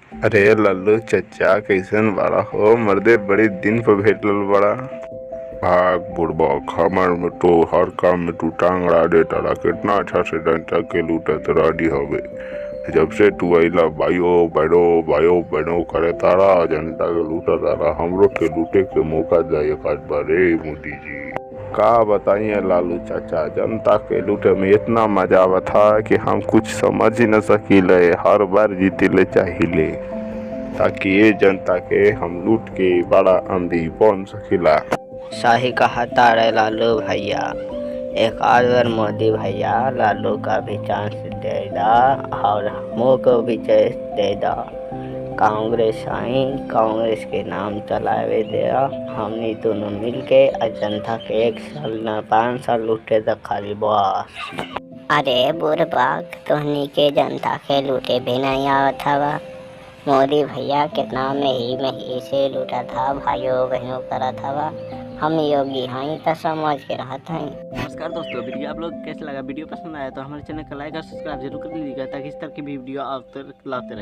अरे लल्लू चचा कैसन बड़ा हो मर्दे, बड़े दिन पर भेटल बड़ा। भाग बुड़बक, हमर में तो हर काम में तू टांग अड़ा देता रहा। कितना अच्छा से जनता के लूटत रही हवे। जब से तू अइला बायो बनो करे तारा, जनता के लूटा तारा। हमरो के लूटे के मौका दे एक आध बार रे मोदी जी। का बताइए लालू चाचा, जनता के लूटे में इतना मजा आवा था कि हम कुछ समझ ही न सकीले। हर बार जीतिले चाहिए ताकि ये जनता के हम लूट के बड़ा आंधी बन सकीला। सही कहा तारे लालू भैया। एक आध बार मोदी भैया लालू का भी चांस दे दा और हमों को भी चांस दे दा। कांग्रेस आई, कांग्रेस के नाम चलावे दे। हमनी दोनों मिलके जनता के 1 साल न 5 साल लूटे तक खाली बस। अरे बुड़बक, तोहनी के जनता के लूटे भी नहीं आवत हवा। मोदी भैया कितना में ही से लूटा था, भाइयों बहनों करा था। हम योगी हैं तो समझ के रहते हैं। नमस्कार दोस्तों, वीडियो आप लोग कैसे लगा? वीडियो पसंद आया तो हमारे चैनल को लाइक और सब्सक्राइब जरूर कर लीजिएगा ताकि इस तरह की वीडियो आप तक लाते रहे।